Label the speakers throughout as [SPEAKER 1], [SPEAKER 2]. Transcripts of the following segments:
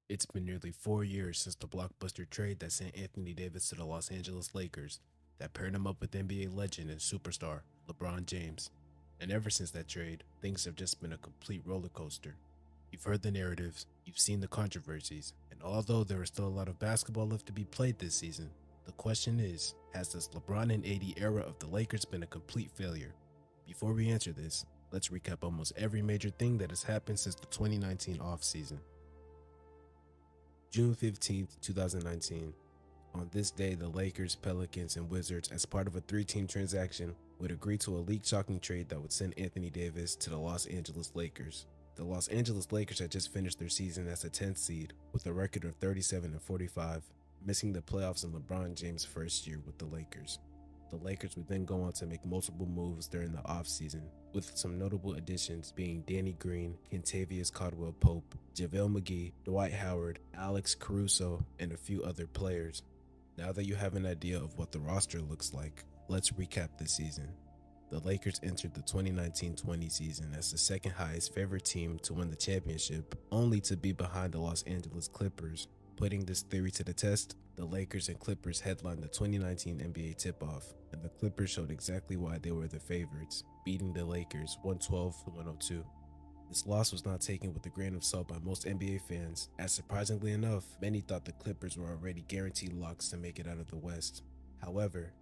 [SPEAKER 1] It's been nearly 4 years since the blockbuster trade that sent Anthony Davis to the Los Angeles Lakers, that paired him up with NBA legend and superstar LeBron James. And ever since that trade, things have just been a complete roller coaster. You've heard the narratives, you've seen the controversies, and although there is still a lot of basketball left to be played this season, the question is, has this LeBron and AD era of the Lakers been a complete failure? Before we answer this, let's recap almost every major thing that has happened since the 2019 offseason. June 15th, 2019. On this day, the Lakers, Pelicans, and Wizards, as part of a three-team transaction, would agree to a league-shocking trade that would send Anthony Davis to the Los Angeles Lakers. The Los Angeles Lakers had just finished their season as a 10th seed with a record of 37-45, missing the playoffs in LeBron James' first year with the Lakers. The Lakers would then go on to make multiple moves during the offseason, with some notable additions being Danny Green, Kentavious Caldwell-Pope, JaVale McGee, Dwight Howard, Alex Caruso, and a few other players. Now that you have an idea of what the roster looks like, let's recap the season. The Lakers entered the 2019-20 season as the second highest favored team to win the championship, only to be behind the Los Angeles Clippers. Putting this theory to the test, the Lakers and Clippers headlined the 2019 NBA tip-off, and the Clippers showed exactly why they were the favorites, beating the Lakers 112-102. This loss was not taken with a grain of salt by most NBA fans, as surprisingly enough, many thought the Clippers were already guaranteed locks to make it out of the West. However,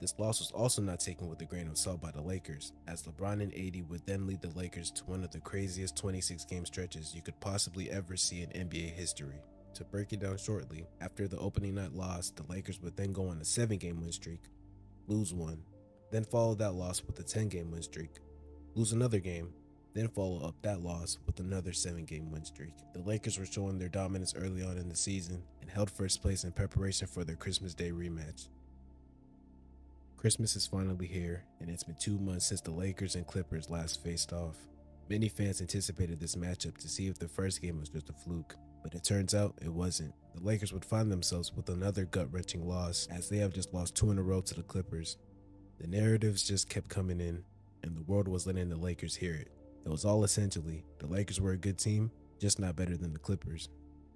[SPEAKER 1] this loss was also not taken with a grain of salt by the Lakers, as LeBron and AD would then lead the Lakers to one of the craziest 26-game stretches you could possibly ever see in NBA history. To break it down shortly, after the opening night loss, the Lakers would then go on a 7-game win streak, lose one, then follow that loss with a 10-game win streak, lose another game, then follow up that loss with another 7-game win streak. The Lakers were showing their dominance early on in the season and held first place in preparation for their Christmas Day rematch. Christmas is finally here, and it's been 2 months since the Lakers and Clippers last faced off. Many fans anticipated this matchup to see if the first game was just a fluke, but it turns out it wasn't. The Lakers would find themselves with another gut-wrenching loss, as they have just lost 2 in a row to the Clippers. The narratives just kept coming in, and the world was letting the Lakers hear it. It was all essentially, the Lakers were a good team, just not better than the Clippers.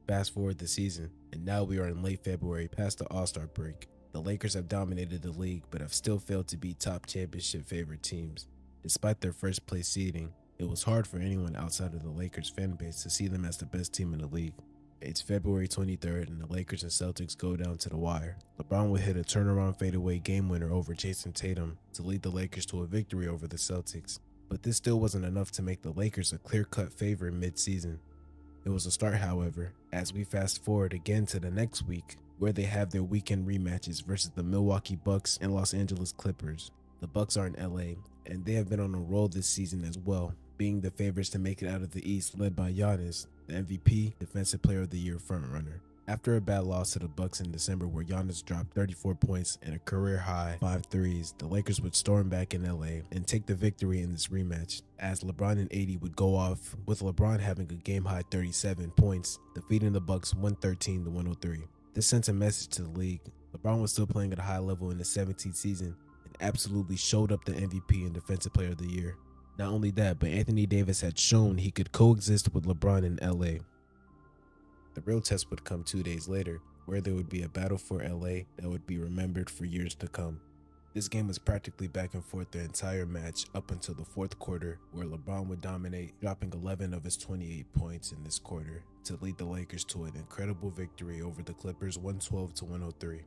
[SPEAKER 1] Fast forward the season, and now we are in late February past the All-Star break. The Lakers have dominated the league, but have still failed to beat top championship favorite teams. Despite their first place seeding, it was hard for anyone outside of the Lakers fan base to see them as the best team in the league. It's February 23rd, and the Lakers and Celtics go down to the wire. LeBron would hit a turnaround fadeaway game winner over Jason Tatum to lead the Lakers to a victory over the Celtics. But this still wasn't enough to make the Lakers a clear-cut favorite mid-season. It was a start, however, as we fast forward again to the next week, where they have their weekend rematches versus the Milwaukee Bucks and Los Angeles Clippers. The Bucks are in LA, and they have been on a roll this season as well, being the favorites to make it out of the East, led by Giannis, the MVP, Defensive Player of the Year frontrunner. After a bad loss to the Bucks in December where Giannis dropped 34 points and a career-high 5 threes, the Lakers would storm back in LA and take the victory in this rematch, as LeBron and AD would go off, with LeBron having a game-high 37 points, defeating the Bucks 113-103. This sent a message to the league. LeBron was still playing at a high level in his 17th season and absolutely showed up the MVP and Defensive Player of the Year. Not only that, but Anthony Davis had shown he could coexist with LeBron in LA. The real test would come 2 days later, where there would be a battle for LA that would be remembered for years to come. This game was practically back and forth the entire match up until the fourth quarter, where LeBron would dominate, dropping 11 of his 28 points in this quarter to lead the Lakers to an incredible victory over the Clippers 112-103.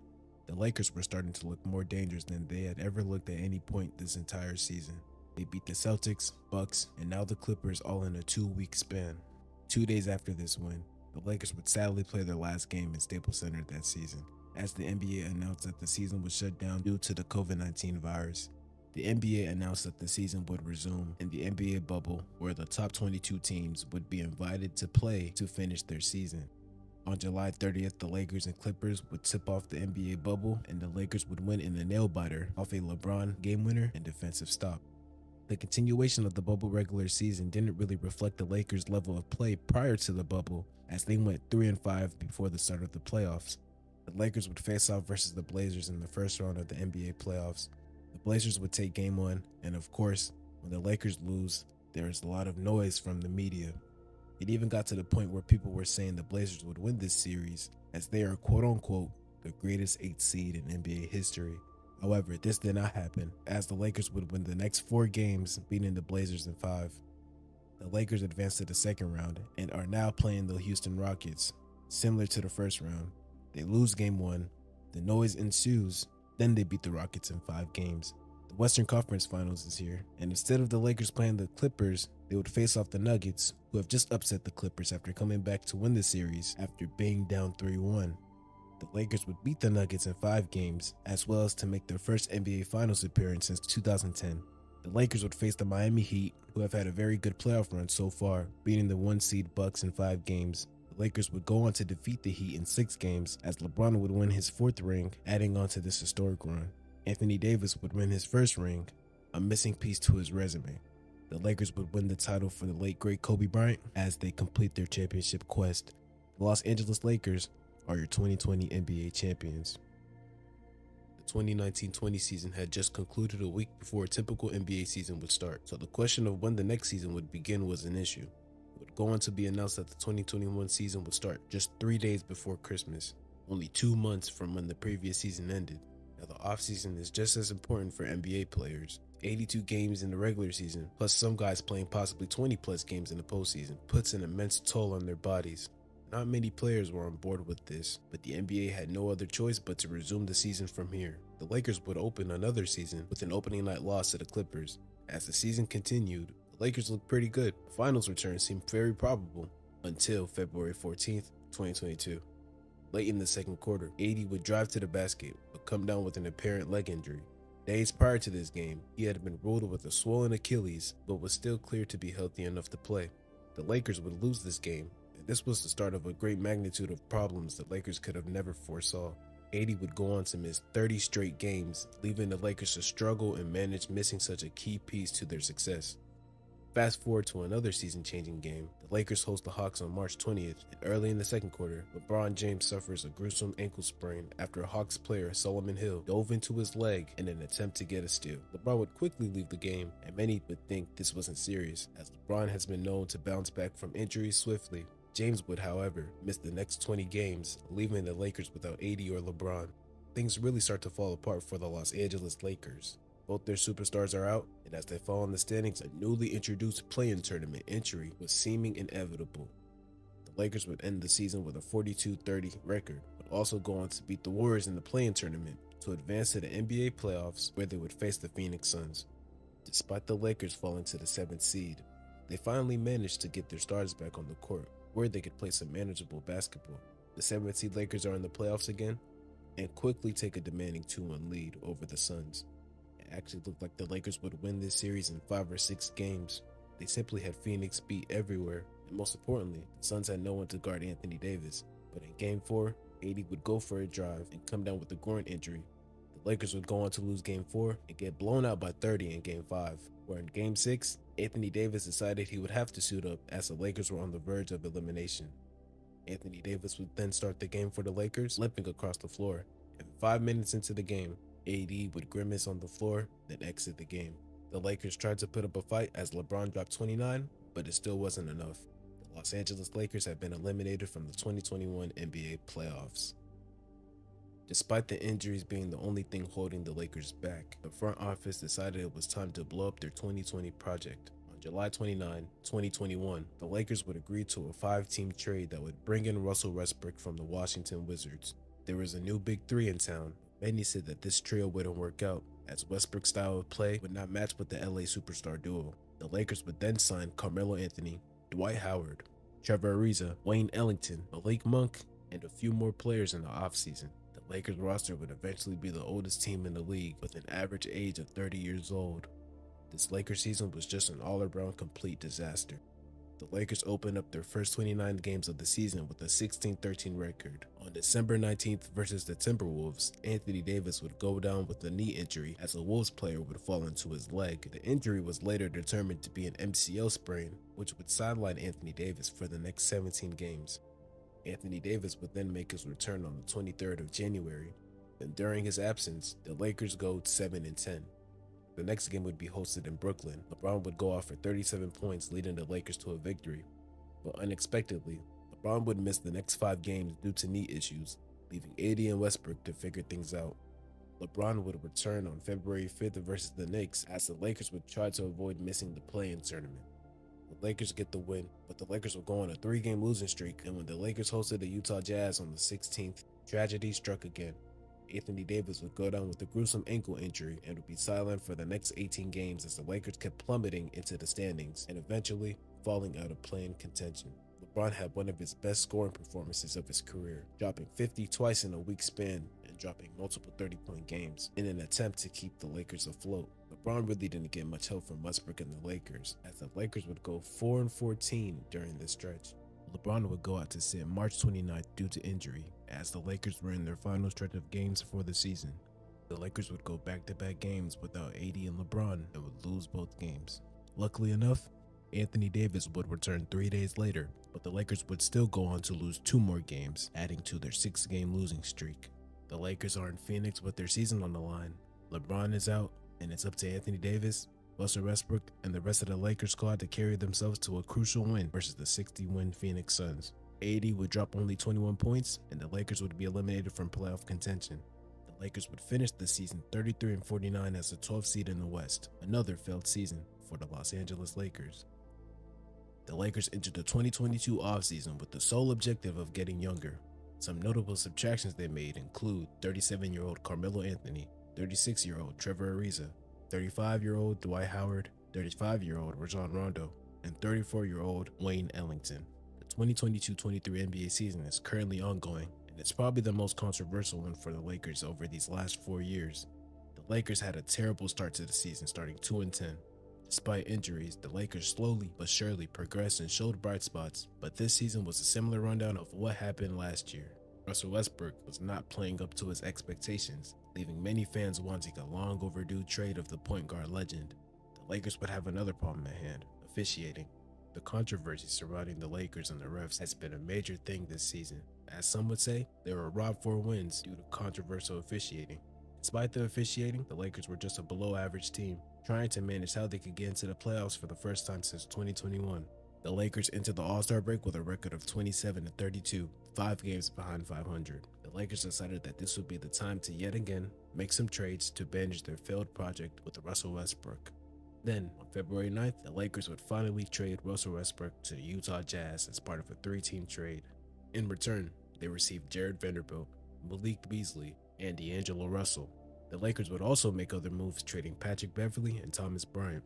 [SPEAKER 1] The Lakers were starting to look more dangerous than they had ever looked at any point this entire season. They beat the Celtics, Bucks, and now the Clippers all in a 2-week span. 2 days after this win, the Lakers would sadly play their last game in Staples Center that season, as the NBA announced that the season was shut down due to the COVID-19 virus. The NBA announced that the season would resume in the NBA bubble, where the top 22 teams would be invited to play to finish their season. On July 30th, the Lakers and Clippers would tip off the NBA bubble, and the Lakers would win in a nail-biter off a LeBron game winner and defensive stop. The continuation of the bubble regular season didn't really reflect the Lakers' level of play prior to the bubble, as they went 3-5 before the start of the playoffs. The Lakers would face off versus the Blazers in the first round of the NBA playoffs. The Blazers would take game 1, and of course, when the Lakers lose, there is a lot of noise from the media. It even got to the point where people were saying the Blazers would win this series, as they are quote unquote the greatest 8th seed in NBA history. However, this did not happen, as the Lakers would win the next 4 games, beating the Blazers in 5. The Lakers advanced to the second round and are now playing the Houston Rockets. Similar to the first round, they lose game 1, the noise ensues, then they beat the Rockets in 5 games. The Western Conference Finals is here, and instead of the Lakers playing the Clippers, they would face off the Nuggets, who have just upset the Clippers after coming back to win the series after being down 3-1. The Lakers would beat the Nuggets in 5 games, as well as to make their first NBA Finals appearance since 2010. The Lakers would face the Miami Heat, who have had a very good playoff run so far, beating the 1-seed Bucks in 5 games. The Lakers would go on to defeat the Heat in 6 games, as LeBron would win his 4th ring, adding on to this historic run. Anthony Davis would win his first ring, a missing piece to his resume. The Lakers would win the title for the late great Kobe Bryant as they complete their championship quest. The Los Angeles Lakers are your 2020 NBA champions. The 2019-20 season had just concluded a week before a typical NBA season would start, so the question of when the next season would begin was an issue. It would go on to be announced that the 2021 season would start just 3 days before Christmas, only 2 months from when the previous season ended. Now, the offseason is just as important for NBA players. 82 games in the regular season, plus some guys playing possibly 20 plus games in the postseason, puts an immense toll on their bodies. Not many players were on board with this, but the NBA had no other choice but to resume the season from here. The Lakers would open another season with an opening night loss to the Clippers. As the season continued, the Lakers looked pretty good. The finals return seemed very probable until February 14th, 2022. Late in the second quarter, AD would drive to the basket, but come down with an apparent leg injury. Days prior to this game, he had been ruled with a swollen Achilles, but was still cleared to be healthy enough to play. The Lakers would lose this game, and this was the start of a great magnitude of problems the Lakers could have never foresaw. AD would go on to miss 30 straight games, leaving the Lakers to struggle and manage missing such a key piece to their success. Fast forward to another season-changing game. The Lakers host the Hawks on March 20th, and early in the second quarter, LeBron James suffers a gruesome ankle sprain after a Hawks player, Solomon Hill, dove into his leg in an attempt to get a steal. LeBron would quickly leave the game, and many would think this wasn't serious, as LeBron has been known to bounce back from injuries swiftly. James would, however, miss the next 20 games, leaving the Lakers without AD or LeBron. Things really start to fall apart for the Los Angeles Lakers. Both their superstars are out, and as they fall in the standings, a newly introduced play-in tournament entry was seeming inevitable. The Lakers would end the season with a 42-30 record, but also go on to beat the Warriors in the play-in tournament to advance to the NBA playoffs, where they would face the Phoenix Suns. Despite the Lakers falling to the 7th seed, they finally managed to get their stars back on the court, where they could play some manageable basketball. The 7th seed Lakers are in the playoffs again, and quickly take a demanding 2-1 lead over the Suns. It actually looked like the Lakers would win this series in 5 or 6 games. They simply had Phoenix beat everywhere, and most importantly, the Suns had no one to guard Anthony Davis. But in Game 4, AD would go for a drive and come down with a groin injury. The Lakers would go on to lose Game 4 and get blown out by 30 in Game 5, where in Game 6, Anthony Davis decided he would have to suit up as the Lakers were on the verge of elimination. Anthony Davis would then start the game for the Lakers, limping across the floor, and 5 minutes into the game, AD would grimace on the floor, then exit the game. The Lakers tried to put up a fight as LeBron dropped 29, but it still wasn't enough. The Los Angeles Lakers have been eliminated from the 2021 NBA playoffs. Despite the injuries being the only thing holding the Lakers back, the front office decided it was time to blow up their 2020 project. On July 29, 2021, the Lakers would agree to a 5-team trade that would bring in Russell Westbrook from the Washington Wizards. There was a new Big Three in town. Many said that this trio wouldn't work out, as Westbrook's style of play would not match with the LA superstar duo. The Lakers would then sign Carmelo Anthony, Dwight Howard, Trevor Ariza, Wayne Ellington, Malik Monk, and a few more players in the offseason. The Lakers roster would eventually be the oldest team in the league with an average age of 30 years old. This Lakers season was just an all-around complete disaster. The Lakers opened up their first 29 games of the season with a 16-13 record. On December 19th versus the Timberwolves, Anthony Davis would go down with a knee injury as a Wolves player would fall into his leg. The injury was later determined to be an MCL sprain, which would sideline Anthony Davis for the next 17 games. Anthony Davis would then make his return on the 23rd of January, and during his absence, the Lakers go 7-10. The next game would be hosted in Brooklyn. LeBron would go off for 37 points, leading the Lakers to a victory. But unexpectedly, LeBron would miss the next 5 games due to knee issues, leaving AD and Westbrook to figure things out. LeBron would return on February 5th versus the Knicks as the Lakers would try to avoid missing the play-in tournament. The Lakers get the win, but the Lakers would go on a 3-game losing streak, and when the Lakers hosted the Utah Jazz on the 16th, tragedy struck again. Anthony Davis would go down with a gruesome ankle injury and would be sidelined for the next 18 games as the Lakers kept plummeting into the standings and eventually falling out of play-in contention. LeBron had one of his best scoring performances of his career, dropping 50 twice in a week span and dropping multiple 30-point games in an attempt to keep the Lakers afloat. LeBron really didn't get much help from Westbrook and the Lakers, as the Lakers would go 4-14 during this stretch. LeBron would go out to sit March 29th due to injury, as the Lakers were in their final stretch of games for the season. The Lakers would go back-to-back games without AD and LeBron and would lose both games. Luckily enough, Anthony Davis would return 3 days later, but the Lakers would still go on to lose 2 more games, adding to their 6-game losing streak. The Lakers are in Phoenix with their season on the line. LeBron is out, and it's up to Anthony Davis, Russell Westbrook, and the rest of the Lakers squad to carry themselves to a crucial win versus the 60-win Phoenix Suns. AD would drop only 21 points, and the Lakers would be eliminated from playoff contention. The Lakers would finish the season 33-49 as the 12th seed in the West, another failed season for the Los Angeles Lakers. The Lakers entered the 2022 offseason with the sole objective of getting younger. Some notable subtractions they made include 37-year-old Carmelo Anthony, 36-year-old Trevor Ariza, 35-year-old Dwight Howard, 35-year-old Rajon Rondo, and 34-year-old Wayne Ellington. The 2022-23 NBA season is currently ongoing, and it's probably the most controversial one for the Lakers over these last 4 years. The Lakers had a terrible start to the season, starting 2-10. Despite injuries, the Lakers slowly but surely progressed and showed bright spots, but this season was a similar rundown of what happened last year. Russell Westbrook was not playing up to his expectations, leaving many fans wanting a long overdue trade of the point guard legend. The Lakers would have another problem at hand: officiating. The controversy surrounding the Lakers and the refs has been a major thing this season. As some would say, they were robbed for wins due to controversial officiating. Despite the officiating, the Lakers were just a below-average team, trying to manage how they could get into the playoffs for the first time since 2021. The Lakers entered the All-Star break with a record of 27-32, 5 games behind 500. The Lakers decided that this would be the time to yet again make some trades to bandage their failed project with Russell Westbrook. Then, on February 9th, the Lakers would finally trade Russell Westbrook to the Utah Jazz as part of a 3-team trade. In return, they received Jared Vanderbilt, Malik Beasley, and D'Angelo Russell. The Lakers would also make other moves, trading Patrick Beverley and Thomas Bryant.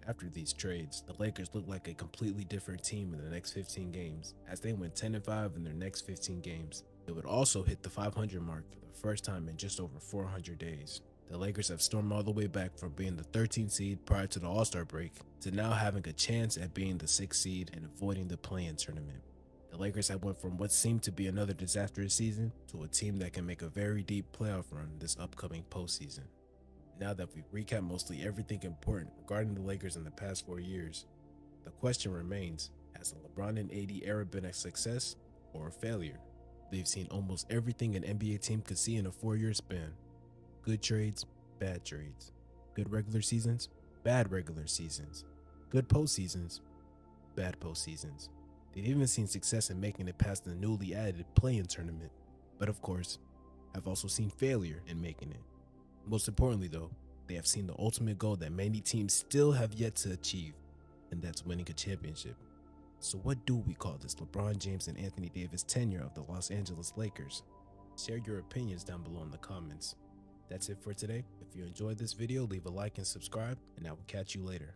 [SPEAKER 1] After these trades, the Lakers looked like a completely different team in the next 15 games, as they went 10-5 in their next 15 games. They would also hit the 500 mark for the first time in just over 400 days. The Lakers have stormed all the way back from being the 13th seed prior to the All-Star break to now having a chance at being the 6th seed and avoiding the play-in tournament. The Lakers have went from what seemed to be another disastrous season to a team that can make a very deep playoff run this upcoming postseason. Now that we've recapped mostly everything important regarding the Lakers in the past 4 years, the question remains, has the LeBron and AD era been a success or a failure? They've seen almost everything an NBA team could see in a 4-year span. Good trades, bad trades. Good regular seasons, bad regular seasons. Good postseasons, bad postseasons. They've even seen success in making it past the newly added play-in tournament, but of course, have also seen failure in making it. Most importantly though, they have seen the ultimate goal that many teams still have yet to achieve, and that's winning a championship. So what do we call this LeBron James and Anthony Davis tenure of the Los Angeles Lakers? Share your opinions down below in the comments. That's it for today. If you enjoyed this video, leave a like and subscribe, and I will catch you later.